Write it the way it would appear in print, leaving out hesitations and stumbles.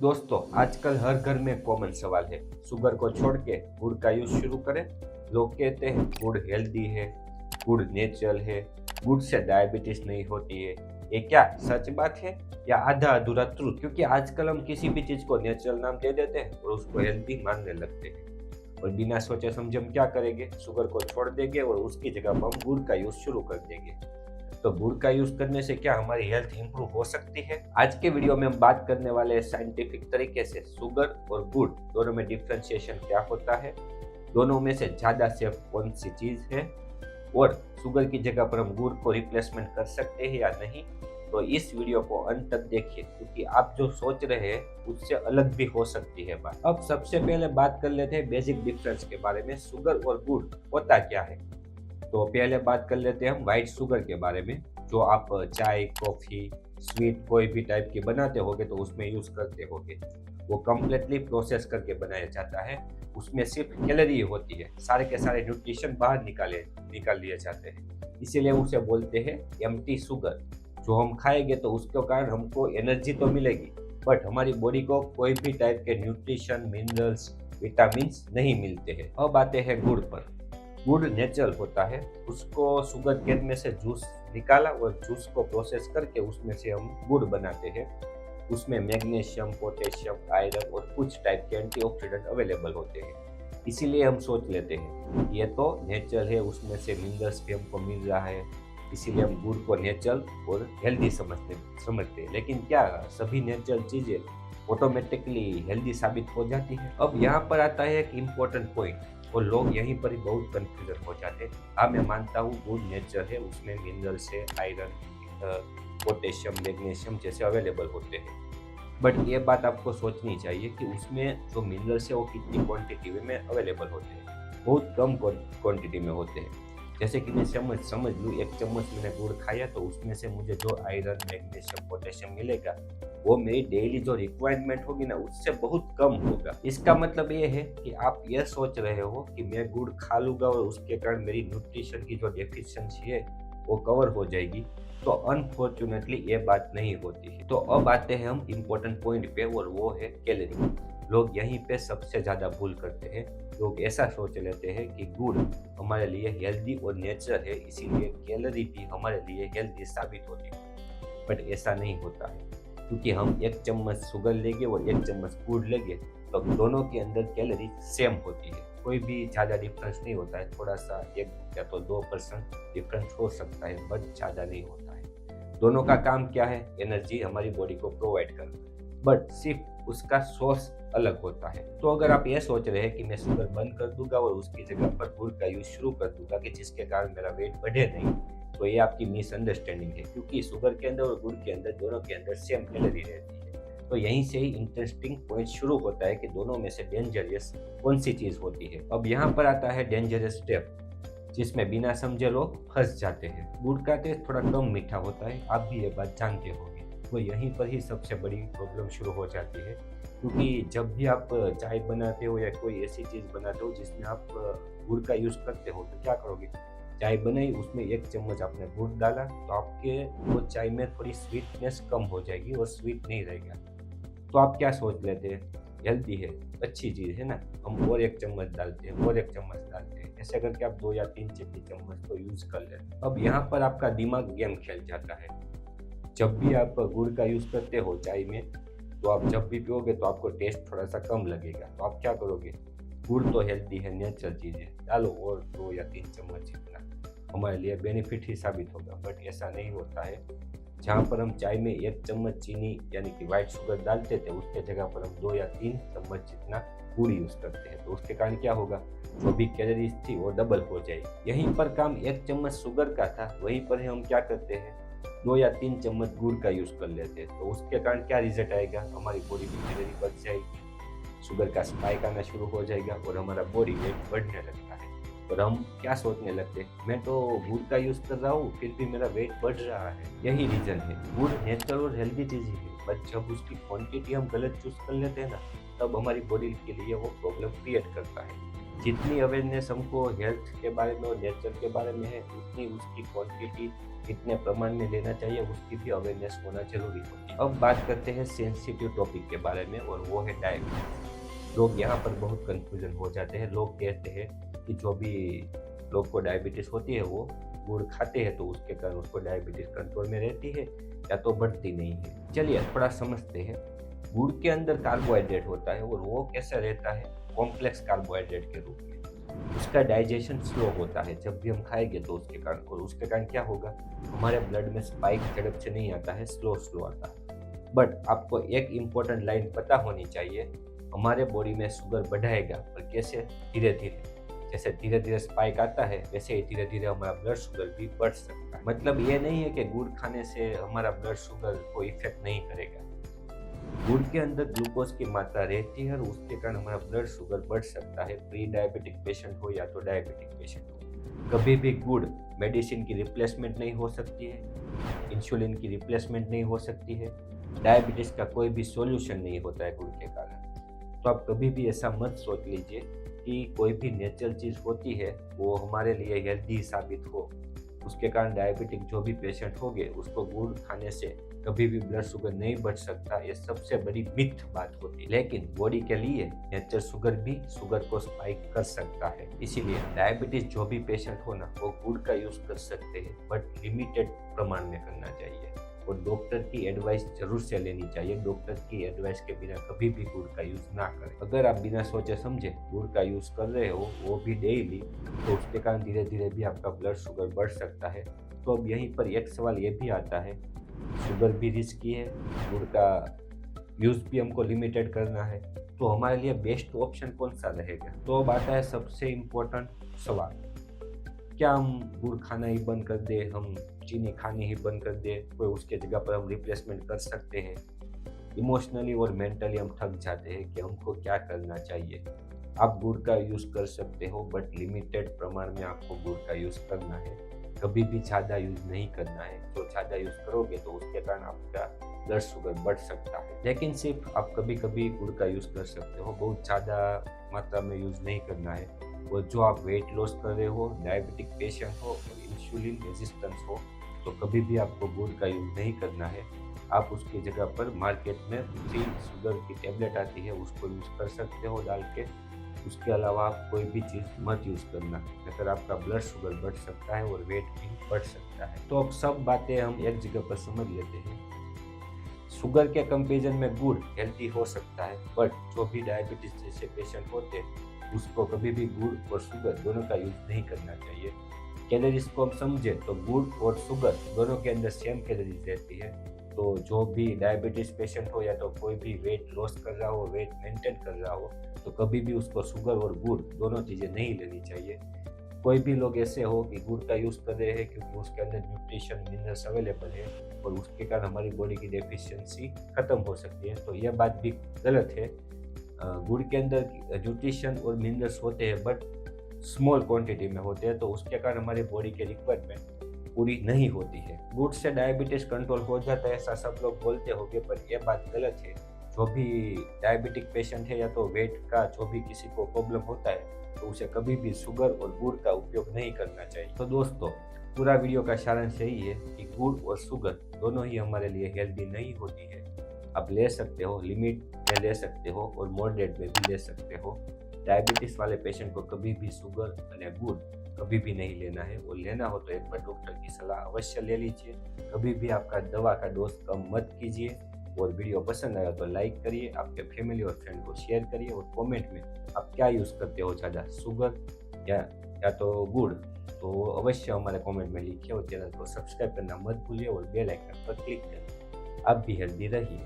दोस्तों, आजकल हर घर में कॉमन सवाल है, शुगर को छोड़ के गुड़ का यूज शुरू करें। लोग कहते हैं गुड़ हेल्दी है, गुड़ नेचुरल है, गुड़ से डायबिटीज नहीं होती है। ये क्या सच बात है या आधा अधूरा ट्रूथ? क्योंकि आजकल हम किसी भी चीज को नेचुरल नाम दे देते हैं और उसको हेल्दी मानने लगते हैं और बिना सोचे समझे हम क्या करेंगे, शुगर को छोड़ देंगे और उसकी जगह पर हम गुड़ का यूज शुरू कर देंगे। तो गुड़ का यूज करने से क्या हमारी हेल्थ इंप्रूव हो सकती है? आज के वीडियो में हम बात करने वाले हैं साइंटिफिक तरीके से शुगर और गुड़ दोनों में डिफरेंशिएशन क्या होता है, दोनों में से ज्यादा सेफ कौन सी चीज है और शुगर की जगह पर हम गुड़ को रिप्लेसमेंट कर सकते हैं या नहीं। तो इस वीडियो को अंत तक देखिए क्योंकि आप जो सोच रहे हैं उससे अलग भी हो सकती है बात। अब सबसे पहले बात कर लेते हैं बेसिक डिफरेंस के बारे में, शुगर और गुड़ होता क्या है। तो पहले बात कर लेते हैं हम व्हाइट शुगर के बारे में, जो आप चाय, कॉफी, स्वीट कोई भी टाइप की बनाते होगे तो उसमें यूज करते होगे। वो कम्प्लीटली प्रोसेस करके बनाया जाता है, उसमें सिर्फ कैलोरी होती है, सारे के सारे न्यूट्रिशन बाहर निकाल लिए जाते हैं, इसीलिए उसे बोलते हैं एम्प्टी शुगर। जो हम खाएंगे तो उसके कारण हमको एनर्जी तो मिलेगी बट हमारी बॉडी को कोई भी टाइप के न्यूट्रिशन, मिनरल्स, विटामिन नहीं मिलते हैं। अब आते हैं गुड़ पर। गुड़ नेचुरल होता है, उसको शुगर केन में से जूस निकाला और जूस को प्रोसेस करके उसमें से हम गुड़ बनाते हैं। उसमें मैग्नीशियम, पोटेशियम, आयरन और कुछ टाइप के एंटीऑक्सीडेंट अवेलेबल होते हैं, इसीलिए हम सोच लेते हैं ये तो नेचुरल है, उसमें से मिनरल्स भी हमको मिल रहा है, इसीलिए हम गुड़ को नेचुरल और हेल्दी समझते हैं। लेकिन क्या सभी नेचुरल चीजें ऑटोमेटिकली हेल्दी साबित हो जाती है? अब यहाँ पर आता है एक इम्पोर्टेंट पॉइंट और लोग यहीं पर ही बहुत कंफ्यूजन हो जाते हैं। हाँ, मैं मानता हूँ गुड़ नेचर है, उसमें मिनरल्स है, आयरन, पोटेशियम, मैग्नीशियम जैसे अवेलेबल होते हैं, बट ये बात आपको सोचनी चाहिए कि उसमें जो मिनरल्स है वो कितनी क्वांटिटी में अवेलेबल होते हैं। बहुत कम क्वांटिटी में होते हैं। जैसे कि मैं समझ लूँ, एक चम्मच मैंने गुड़ खाया तो उसमें से मुझे जो आयरन, मैग्नीशियम, पोटेशियम मिलेगा वो मेरी डेली जो रिक्वायरमेंट होगी ना उससे बहुत कम होगा। इसका मतलब ये है कि आप ये सोच रहे हो कि मैं गुड़ खा लूंगा और उसके कारण मेरी न्यूट्रिशन की जो डेफिशिएंसी है वो कवर हो जाएगी, तो अनफॉर्चुनेटली ये बात नहीं होती है। तो अब आते हैं हम इम्पोर्टेंट पॉइंट पे और वो है कैलोरी। लोग यहीं पे सबसे ज्यादा भूल करते हैं। लोग ऐसा सोच लेते हैं कि गुड़ हमारे लिए हेल्दी और नेचुरल है, इसीलिए कैलोरी भी हमारे लिए हेल्दी साबित होती है, बट ऐसा नहीं होता है। क्योंकि हम एक चम्मच शुगर लेंगे और एक चम्मच गुड़ लेंगे तो दोनों के अंदर कैलोरी सेम होती है, कोई भी ज़्यादा डिफरेंस नहीं होता है। थोड़ा सा 1 या तो 2% डिफरेंस हो सकता है बट ज़्यादा नहीं होता है। दोनों का काम क्या है? एनर्जी हमारी बॉडी को प्रोवाइड करना, बट सिर्फ उसका सोर्स अलग होता है। तो अगर आप ये सोच रहे हैं कि मैं शुगर बंद कर दूंगा और उसकी जगह पर गुड़ का यूज शुरू कर दूंगा कि जिसके कारण मेरा वेट बढ़े नहीं, तो ये आपकी मिसअंडरस्टैंडिंग है, क्योंकि शुगर के अंदर और गुड़ के अंदर दोनों के अंदर सेम कैलोरी रहती है। तो यहीं से ही इंटरेस्टिंग पॉइंट शुरू होता है कि दोनों में से डेंजरस कौन सी चीज होती है। अब यहाँ पर आता है डेंजरस स्टेप, जिसमें बिना समझे लोग फंस जाते हैं। गुड़ का टेस्ट थोड़ा कम मीठा होता है, आप भी ये बात जानते होंगे। तो यहीं पर ही सबसे बड़ी प्रॉब्लम शुरू हो जाती है, क्योंकि जब भी आप चाय बनाते हो या कोई ऐसी चीज बनाते हो जिसमें आप गुड़ का यूज करते हो, तो क्या करोगे? चाय बनाई, उसमें 1 चम्मच आपने गुड़ डाला तो आपके वो चाय में थोड़ी स्वीटनेस कम हो जाएगी और स्वीट नहीं रहेगा। तो आप क्या सोच लेते हैं? हेल्दी है, अच्छी चीज़ है ना, हम और 1 चम्मच डालते हैं और 1 चम्मच डालते हैं, ऐसे करके आप 2 या 3 चम्मच तो यूज कर लेते हैं। अब यहाँ पर आपका दिमाग गेम खेल जाता है। जब भी आप गुड़ का यूज करते हो चाय में, तो आप जब भी पियोगे तो आपको टेस्ट थोड़ा सा कम लगेगा, तो आप क्या करोगे? गुड़ तो हेल्दी है, नेचुरल चीज़ है, डालो और 2 या 3 चम्मच जितना, हमारे लिए बेनिफिट ही साबित होगा। बट ऐसा नहीं होता है। जहाँ पर हम चाय में 1 चम्मच चीनी यानी कि व्हाइट शुगर डालते थे, उसके जगह पर हम 2 या 3 चम्मच जितना गुड़ यूज करते हैं, तो उसके कारण क्या होगा? जो भी कैलोरीज थी वो डबल हो जाएगी। यहीं पर काम 1 चम्मच शुगर का था, वहीं पर हम क्या करते हैं? 2 या 3 चम्मच गुड़ का यूज कर लेते हैं, तो उसके कारण क्या रिजल्ट आएगा? हमारी बॉडी में कैलोरी बढ़ जाएगी, शुगर का स्पाइक आना शुरू हो जाएगा और हमारा बॉडी वेट बढ़ने लगता है। और हम क्या सोचने लगते हैं? मैं तो गुड़ का यूज कर रहा हूँ फिर भी मेरा वेट बढ़ रहा है। यही रीजन है। गुड़ नेचुरल और हेल्दी चीज ही है, बट जब उसकी क्वांटिटी हम गलत चूज कर लेते हैं ना, तब हमारी बॉडी के लिए वो प्रॉब्लम क्रिएट करता है। जितनी अवेयरनेस हमको हेल्थ के बारे में और नेचर के बारे में है, उतनी उसकी क्वांटिटी कितने प्रमाण में लेना चाहिए उसकी भी अवेयरनेस होना जरूरी होती है। अब बात करते हैं सेंसिटिव टॉपिक के बारे में, और वो है डायबिटीज। लोग यहाँ पर बहुत कंफ्यूजन हो जाते हैं। लोग कहते हैं कि जो भी लोग को डायबिटीज होती है वो गुड़ खाते हैं तो उसके कारण उसको डायबिटीज कंट्रोल में रहती है या तो बढ़ती नहीं है। चलिए थोड़ा समझते हैं। गुड़ के अंदर कार्बोहाइड्रेट होता है, और वो कैसा रहता है, कॉम्प्लेक्स कार्बोहाइड्रेट के रूप में। उसका डाइजेशन स्लो होता है जब भी हम खाएंगे तो उसके कारण, और उसके कारण क्या होगा, हमारे ब्लड में स्पाइक झड़प से नहीं आता है, स्लो स्लो आता है। बट आपको एक इम्पोर्टेंट लाइन पता होनी चाहिए, हमारे बॉडी में शुगर बढ़ाएगा, पर कैसे, धीरे धीरे। जैसे धीरे धीरे स्पाइक आता है वैसे ही धीरे धीरे हमारा ब्लड शुगर भी बढ़ सकता है। मतलब ये नहीं है कि गुड़ खाने से हमारा ब्लड शुगर को इफेक्ट नहीं करेगा। गुड़ के अंदर ग्लूकोज की मात्रा रहती है और उसके कारण हमारा ब्लड शुगर बढ़ सकता है, प्री डायबिटिक पेशेंट हो या तो डायबिटिक पेशेंट हो। कभी भी गुड़ मेडिसिन की रिप्लेसमेंट नहीं हो सकती है, इंसुलिन की रिप्लेसमेंट नहीं हो सकती है, डायबिटीज का कोई भी सॉल्यूशन नहीं होता है गुड़ के कारण। तो आप कभी भी ऐसा मत सोच लीजिए कि कोई भी नेचुरल चीज़ होती है वो हमारे लिए हेल्दी साबित हो, उसके कारण डायबिटिक जो भी पेशेंट होंगे उसको गुड़ खाने से कभी भी ब्लड शुगर नहीं बढ़ सकता। ये सबसे बड़ी मिथ बात होती है। लेकिन बॉडी के लिए नेचुरल शुगर भी शुगर को स्पाइक कर सकता है। इसीलिए डायबिटीज जो भी पेशेंट हो ना, वो गुड़ का यूज कर सकते हैं, बट लिमिटेड प्रमाण में करना चाहिए, और डॉक्टर की एडवाइस जरूर से लेनी चाहिए। डॉक्टर की एडवाइस के बिना कभी भी गुड़ का यूज ना करें। अगर आप बिना सोचे समझे गुड़ का यूज कर रहे हो, वो भी डेली, तो उसके कारण धीरे धीरे भी आपका ब्लड शुगर बढ़ सकता है। तो अब यहीं पर एक सवाल ये भी आता है, शुगर भी रिस्की है, गुड़ का यूज भी हमको लिमिटेड करना है, तो हमारे लिए बेस्ट ऑप्शन कौन सा रहेगा। तो अब आता है सबसे इम्पोर्टेंट सवाल, क्या हम गुड़ खाना ही बंद कर दे, हम चीनी खानी ही बंद कर दे, कोई उसके जगह पर हम रिप्लेसमेंट कर सकते हैं। इमोशनली और मेंटली हम थक जाते हैं कि हमको क्या करना चाहिए। आप गुड़ का यूज़ कर सकते हो, बट लिमिटेड प्रमाण में आपको गुड़ का यूज़ करना है। कभी भी ज़्यादा यूज़ नहीं करना है। तो ज़्यादा यूज़ करोगे तो उसके कारण आपका ब्लड शुगर बढ़ सकता है। लेकिन सिर्फ आप कभी कभी गुड़ का यूज़ कर सकते हो, बहुत ज़्यादा मात्रा में यूज़ नहीं करना है। और जो आप वेट लॉस कर रहे हो, डायबिटिक पेशेंट हो और इंसुलिन रेजिस्टेंस हो, तो कभी भी आपको गुड़ का यूज़ नहीं करना है। आप उसकी जगह पर मार्केट में फ्री शुगर की टेबलेट आती है, उसको यूज़ कर सकते हो डाल के। उसके अलावा आप कोई भी चीज़ मत यूज़ करना, अगर आपका ब्लड शुगर बढ़ सकता है और वेट भी बढ़ सकता है। तो अब सब बातें हम एक जगह पर समझ लेते हैं। शुगर के कंपेरिजन में गुड़ हेल्दी हो सकता है, बट जो भी डायबिटीज जैसे पेशेंट होते हैं उसको कभी भी गुड़ और शुगर दोनों का यूज नहीं करना चाहिए। कैलोरीज को हम समझे तो गुड़ और शुगर दोनों के अंदर सेम कैलोरीज रहती है। तो जो भी डायबिटीज पेशेंट हो या तो कोई भी वेट लॉस कर रहा हो, वेट मेंटेन कर रहा हो, तो कभी भी उसको शुगर और गुड़ दोनों चीज़ें नहीं लेनी चाहिए। कोई भी लोग ऐसे हो कि गुड़ का यूज़ कर रहे हैं क्योंकि उसके अंदर न्यूट्रिशन मिनरल्स अवेलेबल है और उसके कारण हमारी बॉडी की डेफिशिएंसी खत्म हो सकती है, तो यह बात भी गलत है। गुड़ के अंदर न्यूट्रिशन और मिनरल्स होते हैं, बट स्मॉल क्वांटिटी में होते हैं, तो उसके कारण हमारी बॉडी की रिक्वायरमेंट पूरी नहीं होती है। गुड़ से डायबिटीज कंट्रोल हो जाता है ऐसा सब लोग बोलते होंगे, पर यह बात गलत है। जो भी डायबिटिक पेशेंट है या तो वेट का जो भी किसी को प्रॉब्लम होता है, तो उसे कभी भी शुगर और गुड़ का उपयोग नहीं करना चाहिए। तो दोस्तों, पूरा वीडियो का सारांश यही है कि गुड़ और शुगर दोनों ही हमारे लिए हेल्दी नहीं होती है। आप ले सकते हो, लिमिट में ले सकते हो और मॉडरेट में भी ले सकते हो। डायबिटीज वाले पेशेंट को कभी भी शुगर और गुड़ कभी भी नहीं लेना है, और लेना हो तो एक बार डॉक्टर की सलाह अवश्य ले लीजिए। कभी भी आपका दवा का डोज कम मत कीजिए। और वीडियो पसंद आया तो लाइक करिए, आपके फैमिली और फ्रेंड को शेयर करिए, और कमेंट में आप क्या यूज़ करते हो, ज़्यादा शुगर या तो गुड़, तो अवश्य हमारे कमेंट में लिखिए। और चैनल को सब्सक्राइब करना मत भूलिए और बेल आइकन पर क्लिक करिए। आप भी हेल्दी रहिए।